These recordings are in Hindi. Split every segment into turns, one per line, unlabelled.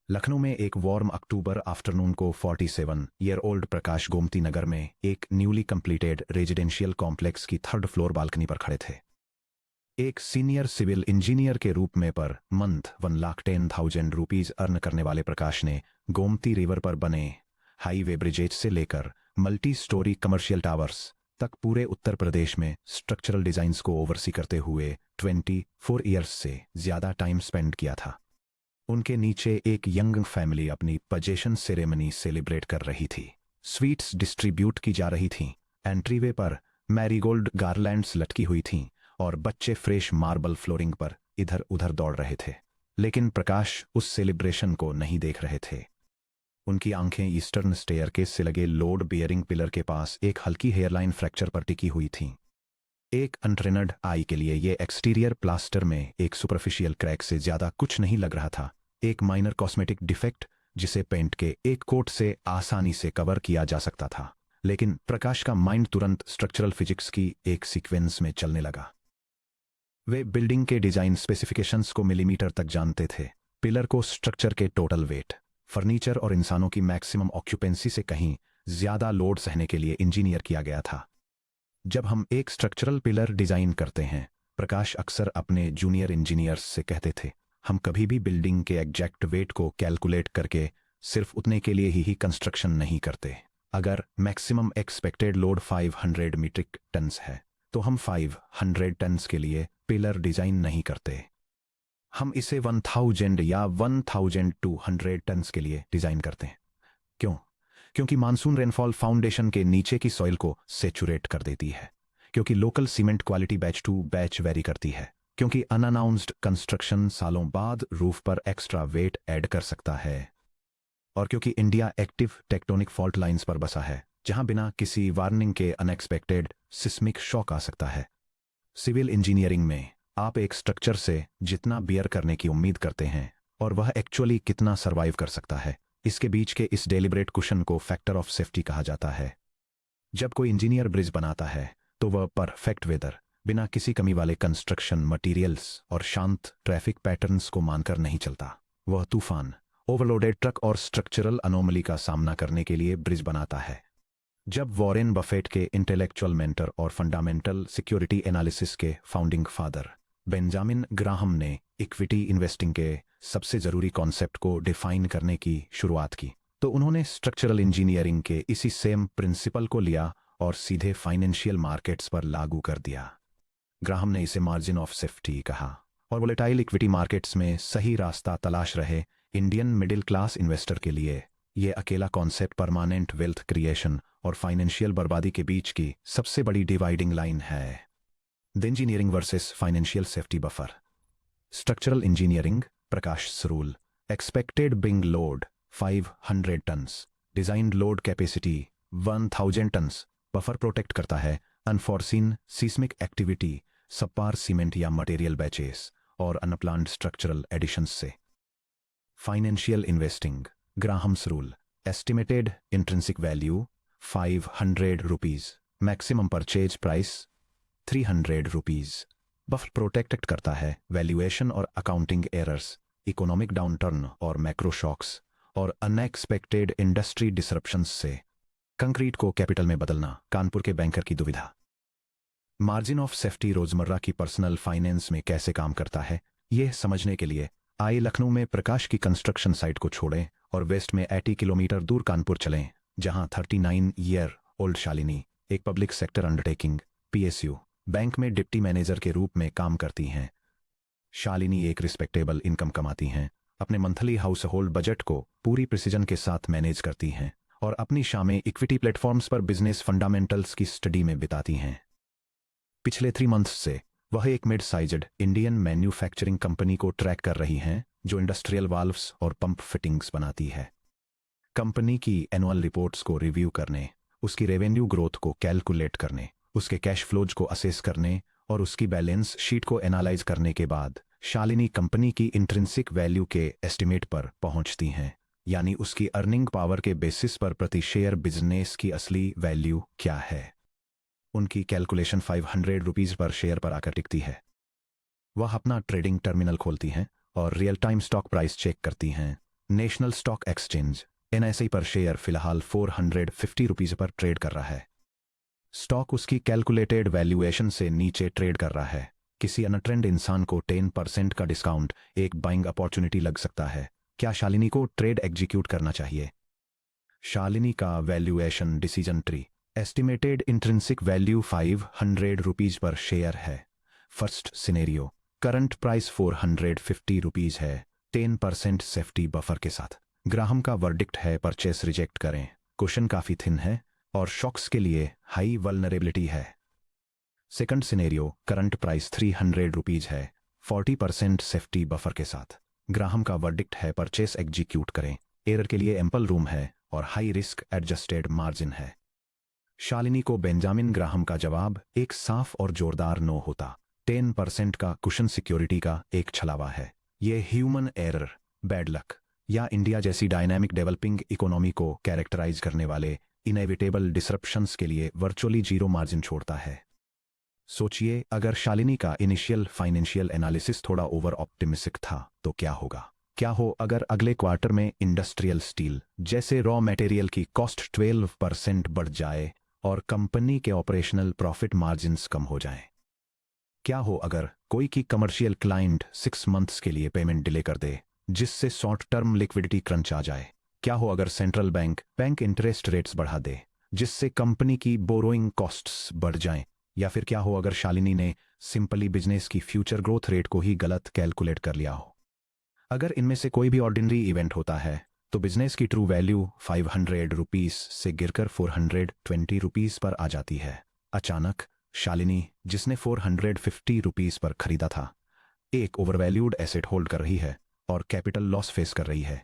लखनऊ में एक वार्म अक्टूबर आफ्टरनून को 47 ईयर ओल्ड प्रकाश गोमती नगर में एक न्यूली कंप्लीटेड रेजिडेंशियल कॉम्प्लेक्स की थर्ड फ्लोर बालकनी पर खड़े थे। एक सीनियर सिविल इंजीनियर के रूप में पर मंथ 1,10,000 रुपीज अर्न करने वाले प्रकाश ने गोमती रिवर पर बने हाईवे ब्रिजेज से लेकर मल्टी स्टोरी कमर्शियल टावर्स तक पूरे उत्तर प्रदेश में स्ट्रक्चरल डिजाइन्स को ओवरसी करते हुए 24 ईयर्स से ज्यादा टाइम स्पेंड किया था। उनके नीचे एक यंग फैमिली अपनी पजेशन सेरेमनी सेलिब्रेट कर रही थी। स्वीट्स डिस्ट्रीब्यूट की जा रही थीं। एंट्रीवे पर मैरीगोल्ड गारलैंड्स लटकी हुई थीं और बच्चे फ्रेश मार्बल फ्लोरिंग पर इधर उधर दौड़ रहे थे। लेकिन प्रकाश उस सेलिब्रेशन को नहीं देख रहे थे। उनकी आंखें ईस्टर्न स्टेयरकेस से लगे लोड बियरिंग पिलर के पास एक हल्की हेयरलाइन फ्रैक्चर पर टिकी हुई थीं। एक अनट्रेनड आई के लिए ये एक्सटीरियर प्लास्टर में एक सुपरफिशियल क्रैक से ज्यादा कुछ नहीं लग रहा था। एक माइनर कॉस्मेटिक डिफेक्ट जिसे पेंट के एक कोट से आसानी से कवर किया जा सकता था। लेकिन प्रकाश का माइंड तुरंत स्ट्रक्चरल फिजिक्स की एक सीक्वेंस में चलने लगा। वे बिल्डिंग के डिजाइन स्पेसिफिकेशंस को मिलीमीटर तक जानते थे। पिलर को स्ट्रक्चर के टोटल वेट, फर्नीचर और इंसानों की मैक्सिमम ऑक्यूपेंसी से कहीं ज्यादा लोड सहने के लिए इंजीनियर किया गया था। जब हम एक स्ट्रक्चरल पिलर डिजाइन करते हैं, प्रकाश अक्सर अपने जूनियर इंजीनियर्स से कहते थे, हम कभी भी बिल्डिंग के एग्जैक्ट वेट को कैलकुलेट करके सिर्फ उतने के लिए ही कंस्ट्रक्शन नहीं करते। अगर maximum expected load 500 metric tons है तो हम 500 टन्स के लिए पिलर डिजाइन नहीं करते। हम इसे 1000 या 1200 टन्स के लिए डिजाइन करते हैं। क्यों? क्योंकि मानसून रेनफॉल फाउंडेशन के नीचे की सॉइल को सेचुरेट कर देती है। क्योंकि local cement quality batch to batch vary करती है। क्योंकि अनअनाउंस्ड कंस्ट्रक्शन सालों बाद रूफ पर एक्स्ट्रा वेट ऐड कर सकता है। और क्योंकि India active tectonic fault lines पर बसा है, जहां बिना किसी वार्निंग के अनएक्सपेक्टेड सिस्मिक शॉक आ सकता है। सिविल इंजीनियरिंग में आप एक स्ट्रक्चर से जितना बियर करने की उम्मीद करते हैं और वह एक्चुअली कितना सर्वाइव कर सकता है, इसके बीच के इस डेलिब्रेट कुशन को फैक्टर ऑफ सेफ्टी कहा जाता है। जब कोई इंजीनियर ब्रिज बनाता है तो वह परफेक्ट वेदर, बिना किसी कमी वाले कंस्ट्रक्शन मटेरियल्स और शांत ट्रैफिक पैटर्न्स को मानकर नहीं चलता। वह तूफान, ओवरलोडेड ट्रक और स्ट्रक्चरल अनोमली का सामना करने के लिए ब्रिज बनाता है। जब वॉरेन बफेट के इंटेलेक्चुअल मेंटर और फंडामेंटल सिक्योरिटी एनालिसिस के फाउंडिंग फादर बेंजामिन ग्राहम ने इक्विटी इन्वेस्टिंग के सबसे जरूरी कॉन्सेप्ट को डिफाइन करने की शुरुआत की, तो उन्होंने स्ट्रक्चरल इंजीनियरिंग के इसी सेम प्रिंसिपल को लिया और सीधे फाइनेंशियल मार्केट्स पर लागू कर दिया। ग्राहम ने इसे मार्जिन ऑफ सेफ्टी कहा और वोलेटाइल इक्विटी मार्केट्स में सही रास्ता तलाश रहे इंडियन मिडिल क्लास इन्वेस्टर के लिए यह अकेला कॉन्सेप्ट परमानेंट वेल्थ क्रिएशन और फाइनेंशियल बर्बादी के बीच की सबसे बड़ी डिवाइडिंग लाइन है। The engineering versus financial safety buffer. Structural engineering, Prakash rule, expected being load 500 tons, designed load capacity 1000 tons. Buffer protect करता है unforeseen seismic activity, subpar cement या मटेरियल बैचेस और अनप्लान्ड स्ट्रक्चरल एडिशंस से। Financial investing, Graham's rule, estimated intrinsic value 500 rupees, maximum purchase price 300 rupees. Buffer protect करता है वैल्यूएशन और अकाउंटिंग एरर्स, इकोनॉमिक डाउनटर्न और मैक्रो शॉक्स और अनएक्सपेक्टेड इंडस्ट्री डिसरप्शंस से। कंक्रीट को कैपिटल में बदलना, कानपुर के बैंकर की दुविधा। मार्जिन ऑफ सेफ्टी रोजमर्रा की पर्सनल फाइनेंस में कैसे काम करता है, यह समझने के लिए आइए लखनऊ में प्रकाश की कंस्ट्रक्शन साइट को छोड़ें और वेस्ट में 80 किलोमीटर दूर कानपुर चलें, जहां 39 ईयर ओल्ड शालिनी एक public sector undertaking PSU bank में डिप्टी मैनेजर के रूप में काम करती हैं। शालिनी एक रिस्पेक्टेबल इनकम कमाती हैं, अपने मंथली हाउस होल्ड बजट को पूरी प्रिसीजन के साथ मैनेज करती हैं और अपनी शामें इक्विटी प्लेटफॉर्म्स पर बिजनेस फंडामेंटल्स की स्टडी में बिताती हैं। पिछले 3 मंथ्स से वह एक mid sized Indian manufacturing company को ट्रैक कर रही हैं जो इंडस्ट्रियल वाल्व्स और पंप फिटिंग्स बनाती है। कंपनी की एनुअल रिपोर्ट्स को रिव्यू करने, उसकी रेवेन्यू ग्रोथ को कैलकुलेट करने, उसके कैश फ्लोज को असेस करने और उसकी बैलेंस शीट को एनालाइज करने के बाद शालिनी कंपनी की इंट्रिंसिक वैल्यू के एस्टिमेट पर पहुंचती हैं, यानी उसकी अर्निंग पावर के बेसिस पर प्रति शेयर बिजनेस की असली वैल्यू क्या है। उनकी कैलकुलेशन 500 रुपीज पर शेयर पर आकर टिकती है। वह अपना ट्रेडिंग टर्मिनल खोलती हैं और real time stock price check करती हैं। नेशनल स्टॉक एक्सचेंज NSE पर शेयर फिलहाल 450 रुपीज पर ट्रेड कर रहा है। स्टॉक उसकी कैलकुलेटेड वैल्यूएशन से नीचे ट्रेड कर रहा है। किसी अनट्रेंड इंसान को 10% का डिस्काउंट एक बाइंग अपॉर्चुनिटी लग सकता है। क्या शालिनी को ट्रेड एग्जीक्यूट करना चाहिए? शालिनी का valuation decision tree estimated intrinsic value 500 rupees पर शेयर है। First scenario, current price 450 rupees है 10% सेफ्टी बफर के साथ। ग्राहम का वर्डिक्ट है परचेस रिजेक्ट करें। क्वेश्चन काफी थिन है और शॉक्स के लिए हाई वल्नरेबिलिटी है। Second scenario, current price 300 rupees है 40% सेफ्टी बफर के साथ। ग्राहम का वर्डिक्ट है परचेस एग्जीक्यूट करें। एरर के लिए एम्पल रूम है और हाई रिस्क एडजस्टेड मार्जिन है। शालिनी को बेंजामिन ग्राहम का जवाब एक साफ और जोरदार नो होता। 10% का कुशन सिक्योरिटी का एक छलावा है। ये ह्यूमन एरर, बैड लक या इंडिया जैसी डायनामिक डेवलपिंग इकोनॉमी को कैरेक्टराइज करने वाले इनएविटेबल डिसरप्शंस के लिए वर्चुअली जीरो मार्जिन छोड़ता है। सोचिए, अगर शालिनी का इनिशियल फाइनेंशियल एनालिसिस थोड़ा ओवर ऑप्टिमिस्टिक था तो क्या होगा? क्या हो अगर अगले क्वार्टर में इंडस्ट्रियल स्टील जैसे रॉ मटेरियल की कॉस्ट 12% बढ़ जाए और कंपनी के ऑपरेशनल प्रॉफिट मार्जिन्स कम हो जाएं? क्या हो अगर कोई की कमर्शियल क्लाइंट 6 मंथ्स के लिए पेमेंट डिले कर दे जिससे शॉर्ट टर्म लिक्विडिटी क्रंच आ जाए? क्या हो अगर सेंट्रल बैंक इंटरेस्ट रेट्स बढ़ा दे जिससे कंपनी की बोरोइंग कॉस्ट्स बढ़ जाएं? या फिर क्या हो अगर शालिनी ने सिंपली बिजनेस की फ्यूचर ग्रोथ रेट को ही गलत कैलकुलेट कर लिया हो? अगर इनमें से कोई भी ऑर्डिनरी इवेंट होता है तो बिजनेस की ट्रू वैल्यू 500 रुपीज से गिरकर 420 रुपीज पर आ जाती है। अचानक शालिनी, जिसने 450 रुपीज पर खरीदा था, एक ओवरवैल्यूड एसेट होल्ड कर रही है और कैपिटल लॉस फेस कर रही है।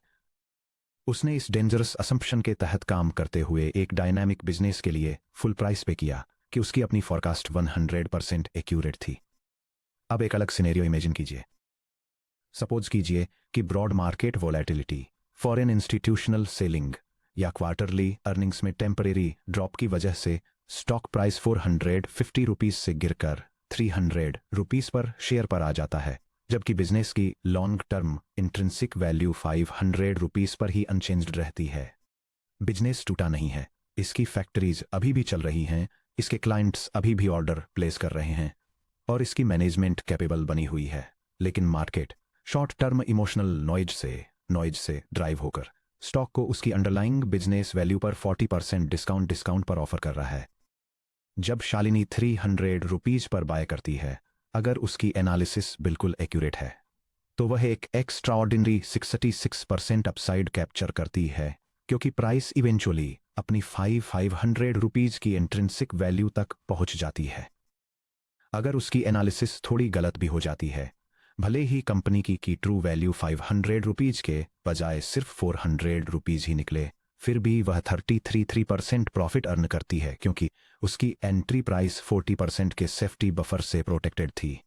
उसने इस डेंजरस असम्पशन के तहत काम करते हुए एक डायनामिक बिजनेस के लिए फुल प्राइस पे किया कि उसकी अपनी फॉरकास्ट 100% एक्यूरेट थी। अब एक अलग सिनेरियो इमेजिन कीजिए। सपोज कीजिए कि broad market volatility, foreign institutional selling या क्वार्टरली अर्निंग्स में टेम्परेरी ड्रॉप की वजह से स्टॉक प्राइस 450 रुपीज से गिरकर 300 रुपीज पर शेयर पर आ जाता है, जबकि बिजनेस की long term intrinsic value 500 rupees पर ही अनचेंज्ड रहती है। बिजनेस टूटा नहीं है, इसकी फैक्ट्रीज अभी भी चल रही हैं, इसके क्लाइंट्स अभी भी ऑर्डर प्लेस कर रहे हैं और इसकी मैनेजमेंट कैपेबल बनी हुई है। लेकिन market short term emotional noise से ड्राइव होकर स्टॉक को उसकी अंडरलाइंग बिजनेस वैल्यू पर 40% डिस्काउंट पर ऑफर कर रहा है। जब शालिनी 300 रुपीज पर बाय करती है, अगर उसकी एनालिसिस बिल्कुल एक्यूरेट है तो वह एक एक्स्ट्राऑर्डिनरी 66% अपसाइड कैप्चर करती है, क्योंकि प्राइस इवेंचुअली अपनी 500 रुपीज की इंट्रिंसिक वैल्यू तक पहुंच जाती है। अगर उसकी एनालिसिस थोड़ी गलत भी हो जाती है, भले ही कंपनी की ट्रू वैल्यू 500 रुपीज के बजाय सिर्फ 400 रुपीज ही निकले, फिर भी वह 33% प्रॉफिट अर्न करती है, क्योंकि उसकी एंट्री प्राइस 40% के सेफ्टी बफर से प्रोटेक्टेड थी।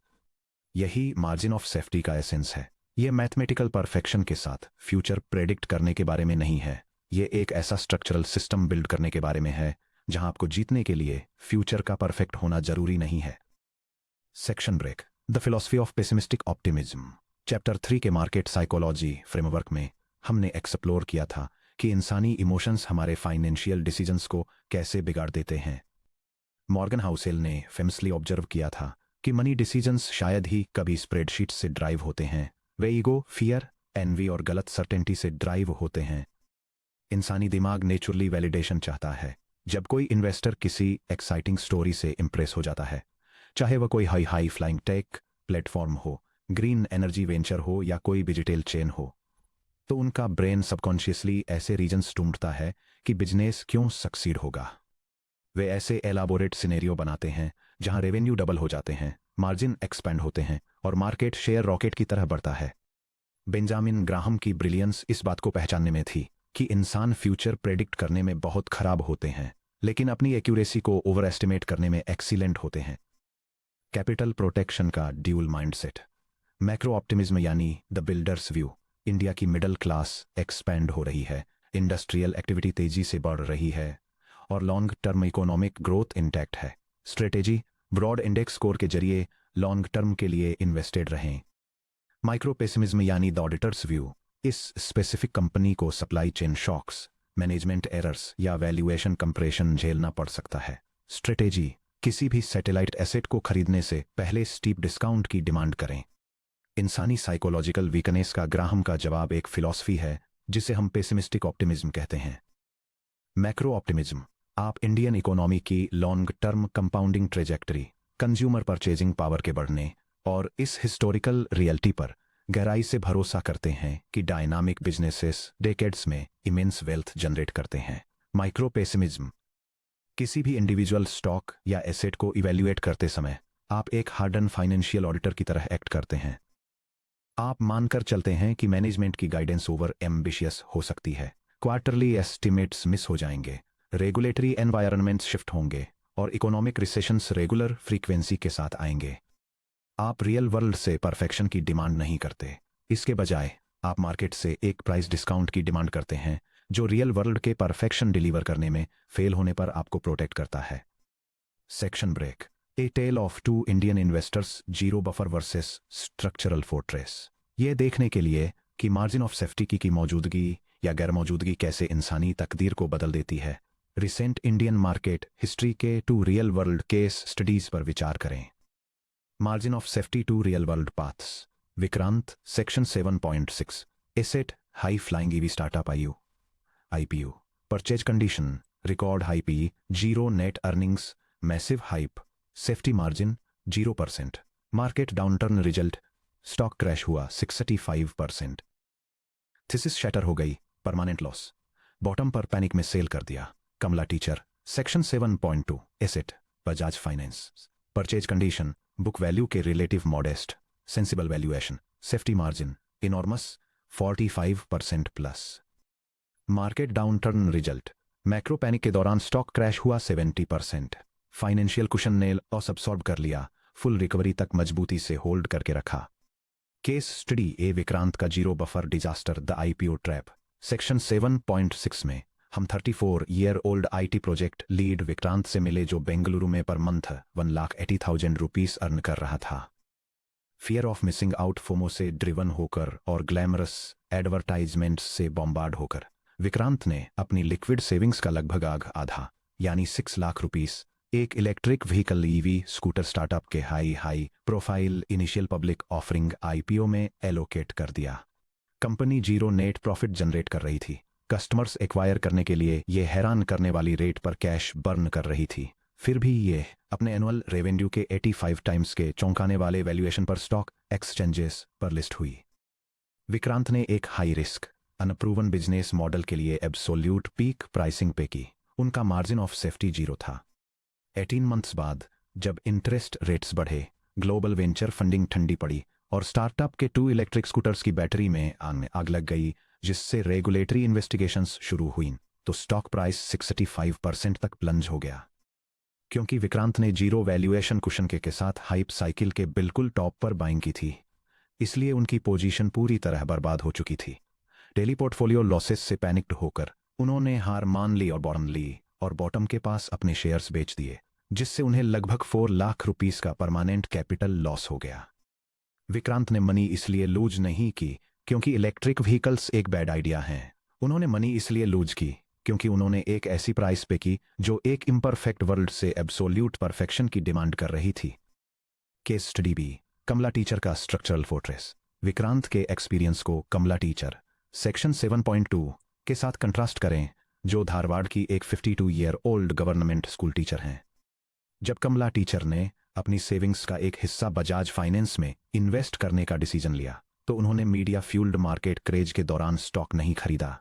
यही मार्जिन ऑफ सेफ्टी का एसेंस है। यह मैथमेटिकल परफेक्शन के साथ फ्यूचर प्रेडिक्ट करने के बारे में नहीं है, ये एक ऐसा स्ट्रक्चरल सिस्टम बिल्ड करने के बारे में है जहां आपको जीतने के लिए फ्यूचर का परफेक्ट होना जरूरी नहीं है। Section break, the philosophy of pessimistic optimism. Chapter 3 के मार्केट साइकोलॉजी फ्रेमवर्क में हमने एक्सप्लोर किया था कि इंसानी इमोशंस हमारे फाइनेंशियल डिसीजंस को कैसे बिगाड़ देते हैं। मॉर्गन हाउसेल ने फेमसली ऑब्जर्व किया था कि मनी डिसीजंस शायद ही कभी स्प्रेडशीट से ड्राइव होते हैं, वे ईगो, फियर, एनवी और गलत सर्टेनिटी से ड्राइव होते हैं। इंसानी दिमाग नेचुरली वैलिडेशन चाहता है। जब कोई इन्वेस्टर किसी एक्साइटिंग स्टोरी से इंप्रेस हो जाता है, चाहे वह कोई हाई फ्लाइंग टेक प्लेटफॉर्म हो, ग्रीन एनर्जी वेंचर हो या कोई डिजिटल चेन हो, तो उनका ब्रेन सबकॉन्शियसली ऐसे रीजन्स ढूंढता है कि बिजनेस क्यों सक्सीड होगा। वे ऐसे एलाबोरेट सिनेरियो बनाते हैं जहां रेवेन्यू डबल हो जाते हैं, मार्जिन एक्सपेंड होते हैं और मार्केट शेयर रॉकेट की तरह बढ़ता है। बेंजामिन ग्राहम की ब्रिलियंस इस बात को पहचानने में थी कि इंसान फ्यूचर प्रेडिक्ट करने में बहुत खराब होते हैं, लेकिन अपनी एक्यूरेसी को ओवर एस्टिमेट करने में एक्सीलेंट होते हैं। कैपिटल प्रोटेक्शन का ड्यूल माइंडसेट। मैक्रो ऑप्टिमिज्म यानी द बिल्डर्स व्यू। इंडिया की मिडिल क्लास एक्सपैंड हो रही है, इंडस्ट्रियल एक्टिविटी तेजी से बढ़ रही है और long term economic growth intact है। स्ट्रेटेजी, ब्रॉड इंडेक्स स्कोर के जरिए लॉन्ग टर्म के लिए इन्वेस्टेड रहें। माइक्रो पेसिमिज्म यानी द ऑडिटर्स व्यू। इस स्पेसिफिक कंपनी को supply chain shocks, management errors या वैल्यूएशन कंप्रेशन झेलना पड़ सकता है। स्ट्रेटेजी: किसी भी सैटेलाइट एसेट को खरीदने से पहले स्टीप डिस्काउंट की डिमांड करें। इंसानी साइकोलॉजिकल वीकनेस का ग्राहम का जवाब एक फिलॉसफी है जिसे हम पेसिमिस्टिक ऑप्टिमिज्म कहते हैं। मैक्रो ऑप्टिमिज्म: आप इंडियन इकोनॉमी की long term compounding trajectory, consumer purchasing power के बढ़ने और इस हिस्टोरिकल रियलिटी पर गहराई से भरोसा करते हैं कि डायनामिक बिजनेसेस डेकेड्स में इमेंस वेल्थ जनरेट करते हैं। माइक्रो पेसिमिज्म: किसी भी इंडिविजुअल स्टॉक या एसेट को इवैल्यूएट करते समय आप एक हार्डन फाइनेंशियल ऑडिटर की तरह एक्ट करते हैं। आप मानकर चलते हैं कि मैनेजमेंट की गाइडेंस ओवर एम्बिशियस हो सकती है, क्वार्टरली एस्टिमेट्स मिस हो जाएंगे, रेगुलेटरी एनवायरनमेंट्स शिफ्ट होंगे और इकोनॉमिक रिसेशंस रेगुलर फ्रीक्वेंसी के साथ आएंगे। आप रियल वर्ल्ड से परफेक्शन की डिमांड नहीं करते, इसके बजाय आप मार्केट से एक प्राइस डिस्काउंट की डिमांड करते हैं जो रियल वर्ल्ड के परफेक्शन डिलीवर करने में फेल होने पर आपको प्रोटेक्ट करता है। Section break: a tale of two Indian investors, zero buffer versus structural fortress. ये देखने के लिए कि मार्जिन ऑफ सेफ्टी की मौजूदगी या गैर मौजूदगी कैसे इंसानी तकदीर को बदल देती है, रिसेंट इंडियन मार्केट हिस्ट्री के two real world case studies पर विचार करें। Margin of safety two real world paths. Vikrant, section 7.6, asset, high flying EV startup IPO, purchase condition, record high P, zero net earnings, massive hype, safety margin 0%, market downturn result, stock crash हुआ 65%, थीसिस शैटर हो गई, परमानेंट लॉस, बॉटम पर पैनिक में सेल कर दिया। Kamla teacher, section 7.2, asset, Bajaj finance, purchase condition, book value के relative modest, sensible valuation, safety margin enormous 45% plus, market downturn result, macro panic के दौरान स्टॉक क्रैश हुआ 70%, फाइनेंशियल कुशन ने लॉस अब्सॉर्ब कर लिया, फुल रिकवरी तक मजबूती से होल्ड करके रखा। केस स्टडी ए विक्रांत का zero buffer disaster, the IPO trap. Section 7.6 में हम 34 year old IT project lead Vikrant से मिले जो बेंगलुरु में पर मंथ 1,80,000 रुपीस अर्न कर रहा था। Fear of missing out, FOMO से ड्रिवन होकर और ग्लैमरस एडवर्टाइजमेंट्स से बॉम्बार्ड होकर विक्रांत ने अपनी लिक्विड सेविंग्स का लगभग आधा यानी 6 लाख रुपीस एक electric vehicle EV scooter startup के high profile initial public offering IPO में एलोकेट कर दिया। Company zero net profit generate कर रही थी, कस्टमर्स एक्वायर करने के लिए ये हैरान करने वाली रेट पर कैश बर्न कर रही थी, फिर भी ये अपने एनुअल रेवेन्यू के 85 टाइम्स के चौंकाने वाले वैल्यूएशन पर स्टॉक एक्सचेंजेस पर लिस्ट हुई। विक्रांत ने एक high risk unproven business model के लिए एब्सोल्यूट पीक प्राइसिंग पे की। उनका मार्जिन ऑफ सेफ्टी 0 था। 18 मंथ्स बाद जब इंटरेस्ट रेट्स बढ़े, ग्लोबल वेंचर फंडिंग ठंडी पड़ी और स्टार्टअप के 2 इलेक्ट्रिक स्कूटर्स की बैटरी में आग लग गई, जिससे रेगुलेटरी इन्वेस्टिगेशंस शुरू हुई, तो स्टॉक प्राइस 65% तक प्लंज हो गया। क्योंकि विक्रांत ने जीरो वैल्यूएशन कुशन के साथ हाइप साइकिल के बिल्कुल टॉप पर बाइंग की थी, इसलिए उनकी पोजीशन पूरी तरह बर्बाद हो चुकी थी। डेली पोर्टफोलियो लॉसेस से पैनिक्ड होकर उन्होंने हार मान ली और बॉटम के पास अपने शेयर्स बेच दिए, जिससे उन्हें लगभग 4 लाख रुपीस का परमानेंट कैपिटल लॉस हो गया। विक्रांत ने मनी इसलिए लूज नहीं की क्योंकि इलेक्ट्रिक व्हीकल्स एक बैड आइडिया हैं। उन्होंने मनी इसलिए लूज की क्योंकि उन्होंने एक ऐसी प्राइस पे की जो एक इम्परफेक्ट वर्ल्ड से एब्सोल्यूट परफेक्शन की डिमांड कर रही थी। केस स्टडी बी, कमला टीचर का स्ट्रक्चरल फोर्ट्रेस। विक्रांत के एक्सपीरियंस को कमला टीचर सेक्शन 7.2 के साथ कंट्रास्ट करें, जो धारवाड़ की एक 52 year old government school teacher हैं। जब कमला टीचर ने अपनी सेविंग्स का एक हिस्सा बजाज फाइनेंस में इन्वेस्ट करने का डिसीजन लिया, तो उन्होंने मीडिया फ्यूल्ड मार्केट क्रेज के दौरान स्टॉक नहीं खरीदा।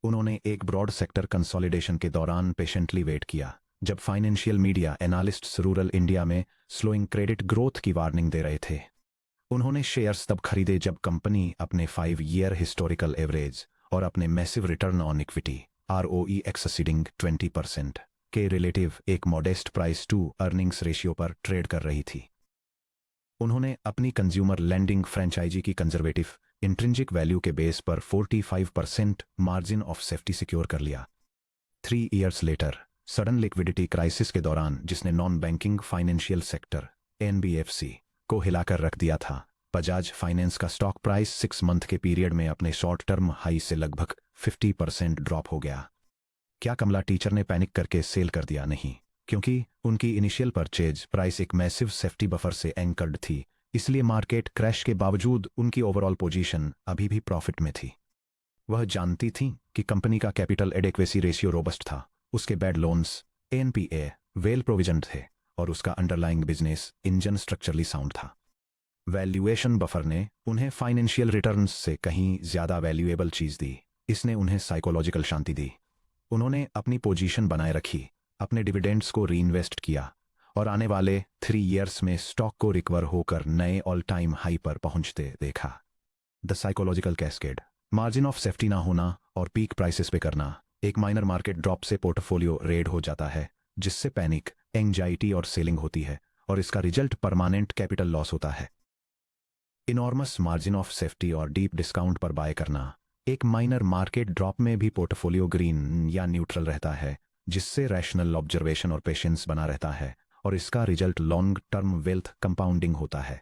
उन्होंने एक ब्रॉड सेक्टर कंसोलिडेशन के दौरान पेशेंटली वेट किया, जब financial media analysts rural India में स्लोइंग क्रेडिट ग्रोथ की वार्निंग दे रहे थे। उन्होंने शेयर्स तब खरीदे जब कंपनी अपने 5 ईयर हिस्टोरिकल एवरेज और अपने massive return on equity ROE exceeding 20% के रिलेटिव एक modest price to earnings ratio पर ट्रेड कर रही थी। उन्होंने अपनी कंज्यूमर लैंडिंग फ्रेंचाइजी की कंजर्वेटिव इंट्रिंजिक वैल्यू के बेस पर 45% मार्जिन ऑफ सेफ्टी सिक्योर कर लिया। 3 years later sudden liquidity crisis के दौरान, जिसने non banking financial sector NBFC को हिलाकर रख दिया था, बजाज फाइनेंस का स्टॉक प्राइस 6 मंथ के पीरियड में अपने शॉर्ट टर्म हाई से लगभग 50% ड्रॉप हो गया। क्या कमला टीचर ने पैनिक करके सेल कर दिया? नहीं, क्योंकि उनकी इनिशियल परचेज प्राइस एक मैसिव सेफ्टी बफर से एंकर्ड थी, इसलिए मार्केट क्रैश के बावजूद उनकी ओवरऑल पोजीशन अभी भी प्रॉफिट में थी। वह जानती थीं कि कंपनी का कैपिटल एडेक्वेसी रेशियो रोबस्ट था, उसके bad loans NPA well provision थे और उसका underlying business engine structurally sound था। वैल्यूएशन बफर ने उन्हें फाइनेंशियल रिटर्न्स से कहीं ज्यादा वैल्यूएबल चीज दी, इसने उन्हें साइकोलॉजिकल शांति दी। उन्होंने अपनी पोजीशन बनाए रखी, अपने डिविडेंड्स को रीइन्वेस्ट किया और आने वाले 3 ईयर्स में स्टॉक को रिकवर होकर नए ऑल टाइम हाई पर पहुंचते देखा। The psychological cascade, margin of safety ना होना और पीक प्राइसेस पे करना। एक माइनर मार्केट ड्रॉप से पोर्टफोलियो रेड हो जाता है, जिससे पैनिक, एंजाइटी और सेलिंग होती है और इसका रिजल्ट परमानेंट कैपिटल लॉस होता है। इनॉर्मस मार्जिन ऑफ सेफ्टी और डीप डिस्काउंट पर बाय करना। एक माइनर मार्केट ड्रॉप में भी पोर्टफोलियो ग्रीन या न्यूट्रल रहता है, जिससे रैशनल ऑब्जर्वेशन और पेशेंस बना रहता है और इसका result long term wealth compounding होता है।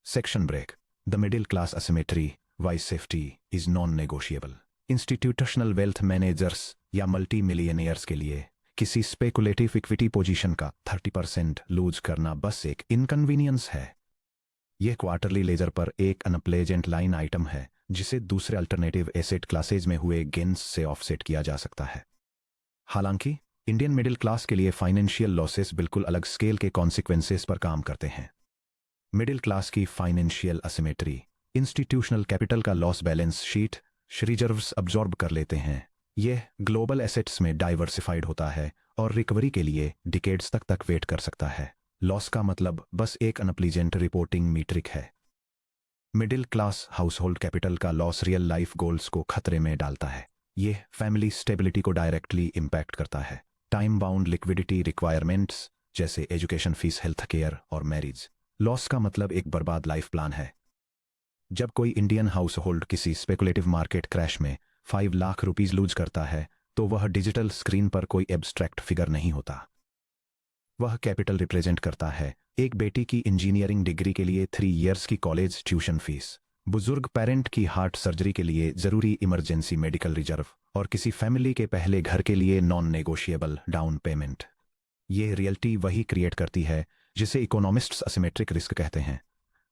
Section break, the middle class asymmetry, why safety is non negotiable. Institutional wealth managers या मल्टी मिलियनियर्स के लिए किसी स्पेकुलेटिव इक्विटी पोजीशन का 30% लूज करना बस एक इनकन्वीनियंस है। यह क्वार्टरली लेजर पर एक अनप्लेजेंट लाइन आइटम है, जिसे दूसरे अल्टरनेटिव एसेट क्लासेज में हुए गेन्स से ऑफसेट किया जा सकता है। हालांकि इंडियन मिडिल क्लास के लिए फाइनेंशियल लॉसेस बिल्कुल अलग स्केल के कॉन्सिक्वेंसेस पर काम करते हैं। मिडिल क्लास की फाइनेंशियल असिमेट्री, इंस्टीट्यूशनल कैपिटल का loss balance sheet reserves absorb कर लेते हैं। यह ग्लोबल एसेट्स में डाइवर्सिफाइड होता है और रिकवरी के लिए डिकेड्स तक वेट कर सकता है। लॉस का मतलब बस एक अनप्लीजेंट रिपोर्टिंग मीट्रिक है। मिडिल क्लास हाउसहोल्ड कैपिटल का लॉस रियल लाइफ गोल्स को खतरे में डालता है। यह फैमिली स्टेबिलिटी को डायरेक्टली इंपैक्ट करता है। टाइम बाउंड लिक्विडिटी रिक्वायरमेंट्स जैसे एजुकेशन फीस, हेल्थ केयर और मैरिज। लॉस का मतलब एक बर्बाद लाइफ प्लान है। जब कोई इंडियन हाउस होल्ड किसी स्पेकुलेटिव मार्केट क्रैश में 5 लाख रुपीज लूज करता है, तो वह डिजिटल स्क्रीन पर कोई एब्स्ट्रैक्ट फिगर नहीं होता। वह कैपिटल रिप्रेजेंट करता है एक बेटी की इंजीनियरिंग डिग्री के लिए 3 ईयर्स की कॉलेज ट्यूशन फीस, बुजुर्ग पेरेंट की हार्ट सर्जरी के लिए जरूरी इमरजेंसी मेडिकल रिजर्व और किसी फैमिली के पहले घर के लिए नॉन नेगोशिएबल डाउन पेमेंट। ये रियलिटी वही क्रिएट करती है जिसे इकोनॉमिस्ट्स असिमेट्रिक रिस्क कहते हैं।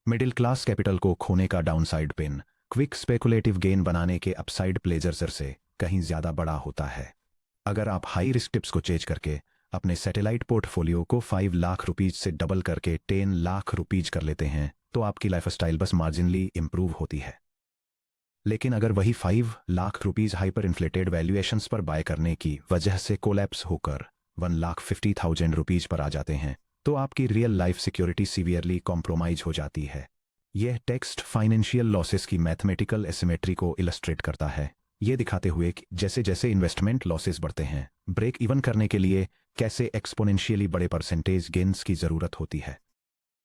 मिडिल क्लास कैपिटल को खोने का downside pain quick speculative gain बनाने के अपसाइड प्लेजर से कहीं ज्यादा बड़ा होता है। अगर आप हाई रिस्क टिप्स को चेंज करके अपने सैटेलाइट पोर्टफोलियो को 5 लाख रुपीज से डबल करके 10 लाख रुपीज कर लेते हैं, तो आपकी लाइफस्टाइल बस मार्जिनली इंप्रूव होती है। लेकिन अगर वही 5 lakh rupees hyper inflated valuations पर बाय करने की वजह से कोलैप्स होकर 1,50,000 रुपीज पर आ जाते हैं, तो आपकी real life security severely compromise हो जाती है। यह टेक्स्ट फाइनेंशियल लॉसेस की मैथमेटिकल एसिमेट्री को इलस्ट्रेट करता है, ये दिखाते हुए कि जैसे जैसे इन्वेस्टमेंट लॉसेस बढ़ते हैं, ब्रेक इवन करने के लिए कैसे एक्सपोनेंशियली बड़े परसेंटेज गेन्स की जरूरत होती है।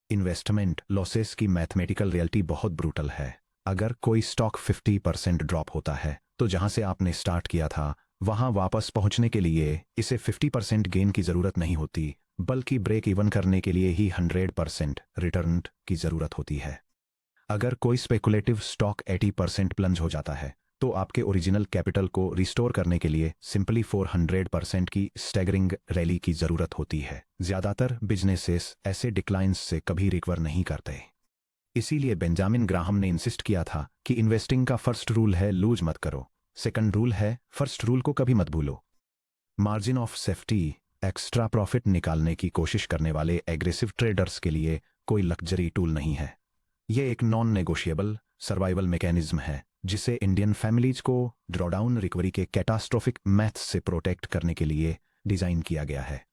इन्वेस्टमेंट लॉसेस की मैथमेटिकल रियलिटी बहुत ब्रूटल है। अगर कोई स्टॉक 50% ड्रॉप होता है, तो जहां से आपने स्टार्ट किया था वहां वापस पहुंचने के लिए इसे 50% गेन की जरूरत नहीं होती, बल्कि ब्रेक इवन करने के लिए ही 100% रिटर्न की जरूरत होती है। अगर कोई स्पेकुलेटिव स्टॉक 80% प्लंज हो जाता है, तो आपके ओरिजिनल कैपिटल को रिस्टोर करने के लिए सिंपली 400% की स्टैगरिंग रैली की जरूरत होती है। ज्यादातर बिजनेसेस ऐसे डिक्लाइंस से कभी रिकवर नहीं करते। इसीलिए बेंजामिन ग्राहम ने इंसिस्ट किया था कि इन्वेस्टिंग का फर्स्ट रूल है लूज मत करो, सेकंड रूल है फर्स्ट रूल को कभी मत भूलो। Margin of safety extra profit निकालने की कोशिश करने वाले एग्रेसिव ट्रेडर्स के लिए कोई लग्जरी टूल नहीं है। यह एक नॉन नेगोशिएबल सर्वाइवल मैकेनिज्म है, जिसे इंडियन फैमिलीज को ड्रॉडाउन रिकवरी के कैटास्ट्रोफिक मैथ्स से प्रोटेक्ट करने के लिए डिजाइन किया गया है।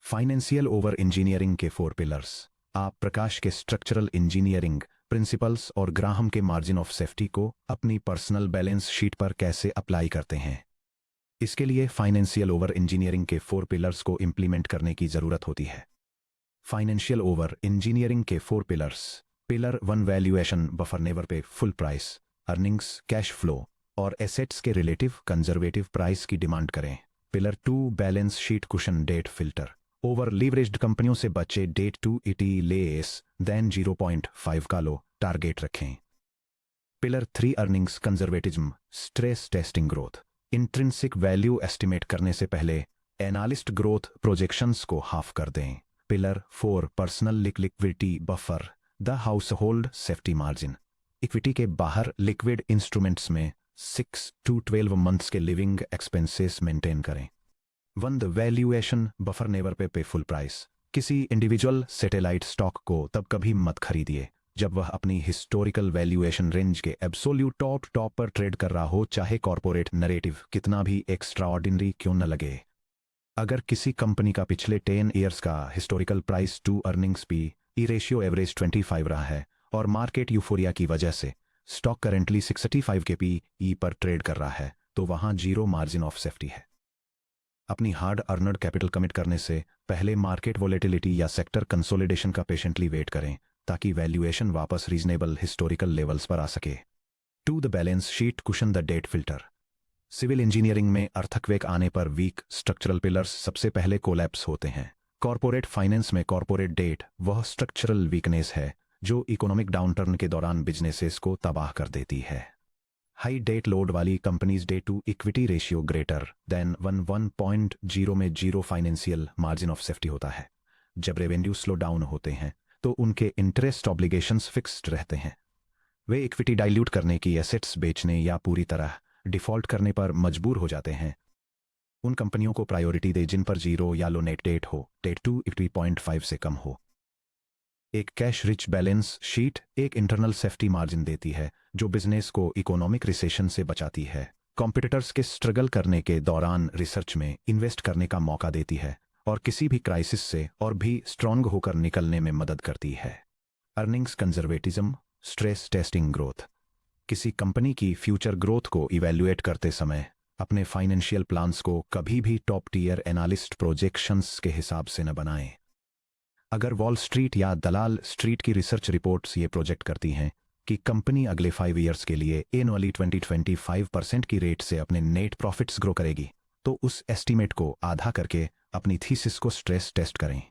फाइनेंशियल ओवर इंजीनियरिंग के 4 पिलर्स। आप प्रकाश के स्ट्रक्चरल इंजीनियरिंग प्रिंसिपल्स और ग्राहम के मार्जिन ऑफ सेफ्टी को अपनी पर्सनल बैलेंस शीट पर कैसे अप्लाई करते हैं। इसके लिए फाइनेंशियल ओवर इंजीनियरिंग के 4 पिलर्स को इंप्लीमेंट करने की जरूरत होती है। फाइनेंशियल ओवर इंजीनियरिंग के 4 pillars. Pillar 1 valuation buffer never pay full price, earnings, cash flow और एसेट्स के रिलेटिव कंजर्वेटिव प्राइस की डिमांड करें। Pillar 2 balance sheet cushion debt filter, over leveraged कंपनियों से बचे debt to equity less than 0.5 का लो, टारगेट रखें। Pillar 3 earnings conservatism, stress testing growth. Intrinsic value estimate करने से पहले एनालिस्ट ग्रोथ प्रोजेक्शंस को हाफ कर दें। Pillar 4 personal liquidity buffer, the house hold safety margin. Equity के बाहर लिक्विड इंस्ट्रूमेंट्स में 6 to 12 मंथ्स के लिविंग एक्सपेंसेस मेंटेन करें। 1 the valuation buffer, never pay full price. किसी इंडिविजुअल सैटेलाइट स्टॉक को तब कभी मत खरीदिए जब वह अपनी हिस्टोरिकल वैल्यूएशन रेंज के एब्सोल्यूट टॉप पर ट्रेड कर रहा हो, चाहे कॉर्पोरेट नैरेटिव कितना भी एक्स्ट्राऑर्डिनरी क्यों न लगे। अगर किसी कंपनी का पिछले 10 ईयर्स का historical price to earnings P ratio average 25 रहा है और मार्केट यूफोरिया की वजह से स्टॉक करेंटली 65 के पी पर ट्रेड कर रहा है, तो वहां जीरो मार्जिन ऑफ सेफ्टी है। अपनी हार्ड अर्नड कैपिटल कमिट करने से पहले मार्केट वोलेटिलिटी या सेक्टर कंसोलिडेशन का पेशेंटली वेट करें ताकि वैल्यूएशन वापस रीजनेबल हिस्टोरिकल लेवल्स पर आ सके। 2 the balance sheet cushion the debt filter. Civil engineering में अर्थक्वेक आने पर वीक स्ट्रक्चरल पिलर्स सबसे पहले कोलैप्स होते हैं। कॉर्पोरेट फाइनेंस में कॉर्पोरेट डेट वह स्ट्रक्चरल वीकनेस है जो इकोनॉमिक डाउनटर्न के दौरान बिजनेसेस को तबाह कर देती है। हाई डेट लोड वाली companies debt to equity ratio greater than 1.0 में zero financial margin of safety होता है। जब रेवेन्यू स्लो डाउन होते हैं तो उनके इंटरेस्ट ऑब्लिगेशंस फिक्स्ड रहते हैं। वे इक्विटी डाइल्यूट करने की एसेट्स बेचने या पूरी तरह डिफॉल्ट करने पर मजबूर हो जाते हैं। उन कंपनियों को प्रायोरिटी दे जिन पर जीरो या लो नेट डेट हो, डेट टू इक्विटी 0.5 से कम हो। एक कैश रिच बैलेंस शीट एक इंटरनल सेफ्टी मार्जिन देती है जो बिजनेस को इकोनॉमिक रिसेशन से बचाती है, कॉम्पिटिटर्स के स्ट्रगल करने के दौरान रिसर्च में इन्वेस्ट करने का मौका देती है और किसी भी क्राइसिस से और भी स्ट्रांग होकर निकलने में मदद करती है। Earnings conservatism, stress testing growth. किसी कंपनी की फ्यूचर ग्रोथ को इवैल्यूएट करते समय अपने फाइनेंशियल प्लान्स को कभी भी टॉप टीयर एनालिस्ट प्रोजेक्शंस के हिसाब से न बनाएं। अगर वॉल स्ट्रीट या दलाल स्ट्रीट की रिसर्च रिपोर्ट्स ये प्रोजेक्ट करती हैं कि कंपनी अगले 5 ईयर्स के लिए एनुअली 20-25% की रेट से अपने नेट प्रॉफिट्स ग्रो करेगी, तो उस एस्टीमेट को आधा करके अपनी थीसिस को स्ट्रेस टेस्ट करें।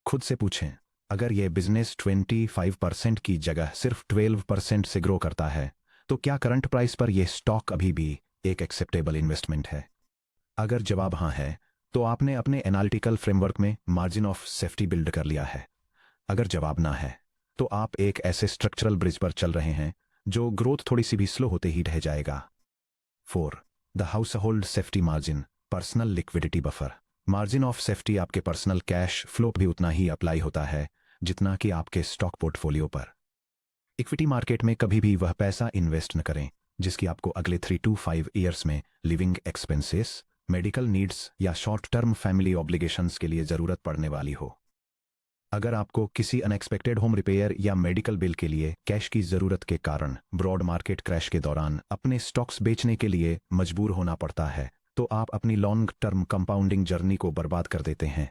खुद से पूछें, अगर यह बिजनेस 25% की जगह सिर्फ 12% से ग्रो करता है तो क्या करंट प्राइस पर यह स्टॉक अभी भी एक एक्सेप्टेबल इन्वेस्टमेंट है? अगर जवाब हाँ है तो आपने अपने एनालिटिकल फ्रेमवर्क में मार्जिन ऑफ सेफ्टी बिल्ड कर लिया है। अगर जवाब ना है तो आप एक ऐसे स्ट्रक्चरल ब्रिज पर चल रहे हैं जो ग्रोथ थोड़ी सी भी स्लो होते ही ढह जाएगा। 4 the house hold safety margin, personal liquidity buffer. Margin of safety आपके पर्सनल कैश फ्लो भी उतना ही अप्लाई होता है जितना कि आपके स्टॉक पोर्टफोलियो पर। इक्विटी मार्केट में कभी भी वह पैसा इन्वेस्ट न करें जिसकी आपको अगले 3 to 5 ईयर्स में लिविंग एक्सपेंसेस, मेडिकल नीड्स या शॉर्ट टर्म फैमिली ऑब्लिगेशंस के लिए जरूरत पड़ने वाली हो। अगर आपको किसी अनएक्सपेक्टेड होम रिपेयर या मेडिकल बिल के लिए कैश की जरूरत के कारण ब्रॉड मार्केट क्रैश के दौरान अपने स्टॉक्स बेचने के लिए मजबूर होना पड़ता है, तो आप अपनी लॉन्ग टर्म कंपाउंडिंग जर्नी को बर्बाद कर देते हैं।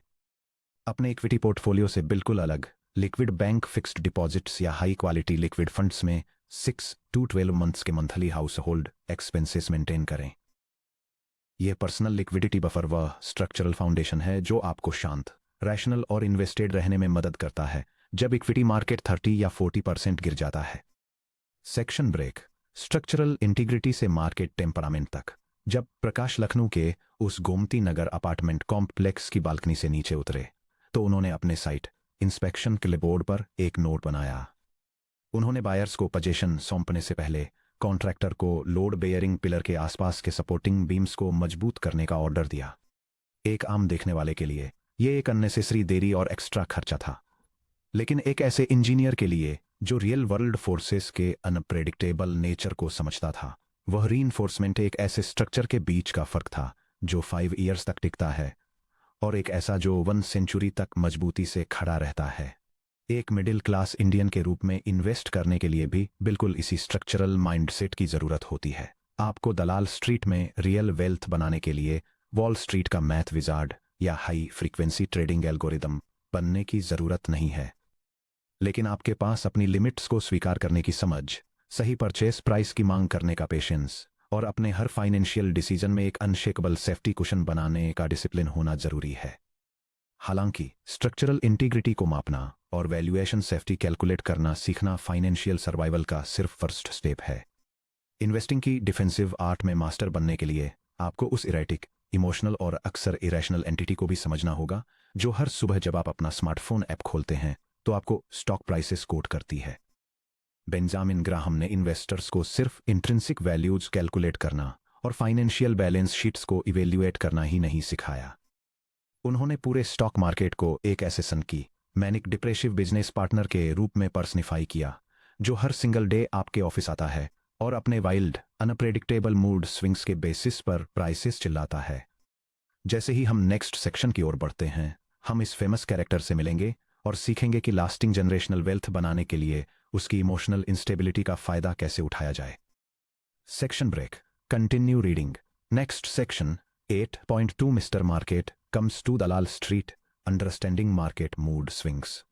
अपने इक्विटी पोर्टफोलियो से बिल्कुल अलग लिक्विड बैंक फिक्स्ड डिपॉजिट्स या हाई क्वालिटी लिक्विड फंड्स में 6 to 12 मंथ्स के monthly house hold expenses maintain करें। यह पर्सनल लिक्विडिटी बफर वह स्ट्रक्चरल फाउंडेशन है जो आपको शांत, रैशनल और इन्वेस्टेड रहने में मदद करता है जब इक्विटी मार्केट 30 या 40% गिर जाता है। सेक्शन ब्रेक, स्ट्रक्चरल इंटीग्रिटी से मार्केट टेम्परामेंट तक। जब प्रकाश लखनऊ के उस गोमती नगर अपार्टमेंट कॉम्प्लेक्स की बालकनी से नीचे उतरे तो उन्होंने अपने साइट इंस्पेक्शन क्लिपबोर्ड पर एक नोट बनाया। उन्होंने बायर्स को पोजीशन सौंपने से पहले कॉन्ट्रैक्टर को लोड बेयरिंग पिलर के आसपास के सपोर्टिंग बीम्स को मजबूत करने का ऑर्डर दिया। एक आम देखने वाले के लिए यह एक अननेसेसरी देरी और एक्स्ट्रा खर्चा था, लेकिन एक ऐसे इंजीनियर के लिए जो रियल वर्ल्ड फोर्सेस के अनप्रेडिक्टेबल नेचर को समझता था, वह रीइंफोर्समेंट एक ऐसे स्ट्रक्चर के बीच का फर्क था जो 5 ईयर्स तक टिकता है और एक ऐसा जो 1 सेंचुरी तक मजबूती से खड़ा रहता है। एक मिडिल क्लास इंडियन के रूप में इन्वेस्ट करने के लिए भी बिल्कुल इसी स्ट्रक्चरल माइंडसेट की जरूरत होती है। आपको दलाल स्ट्रीट में रियल वेल्थ बनाने के लिए वॉल स्ट्रीट का मैथ विजार्ड या हाई फ्रीक्वेंसी ट्रेडिंग एल्गोरिदम बनने की जरूरत नहीं है, लेकिन आपके पास अपनी लिमिट्स को स्वीकार करने की समझ, सही परचेस प्राइस की मांग करने का पेशेंस और अपने हर फाइनेंशियल डिसीजन में एक अनशेकेबल सेफ्टी कुशन बनाने का डिसिप्लिन होना जरूरी है। हालांकि स्ट्रक्चरल इंटीग्रिटी को मापना और वैल्यूएशन सेफ्टी कैलकुलेट करना सीखना फाइनेंशियल सर्वाइवल का सिर्फ फर्स्ट स्टेप है। इन्वेस्टिंग की डिफेंसिव आर्ट में मास्टर बनने के लिए आपको उस इरेटिक, इमोशनल और अक्सर इरेशनल एंटिटी को भी समझना होगा जो हर सुबह जब आप अपना स्मार्टफोन ऐप खोलते हैं तो आपको स्टॉक प्राइसेस कोट करती है। बेंजामिन ग्राहम ने इन्वेस्टर्स को सिर्फ इंट्रिंसिक वैल्यूज कैलकुलेट करना और फाइनेंशियल बैलेंस शीट्स को इवेल्युएट करना ही नहीं सिखाया। उन्होंने पूरे स्टॉक मार्केट को एक ऐसे सन की मैनिक डिप्रेसिव बिजनेस पार्टनर के रूप में पर्सनिफाई किया जो हर सिंगल डे आपके ऑफिस आता है और अपने वाइल्ड अनप्रेडिक्टेबल मूड स्विंग्स के बेसिस पर प्राइसेस चिल्लाता है। जैसे ही हम नेक्स्ट सेक्शन की ओर बढ़ते हैं, हम इस फेमस कैरेक्टर से मिलेंगे और सीखेंगे कि लास्टिंग जनरेशनल वेल्थ बनाने के लिए उसकी इमोशनल इंस्टेबिलिटी का फायदा कैसे उठाया जाए। Section break. Continue reading. Next section 8.2 mister market comes to Dalal Street, understanding market mood swings.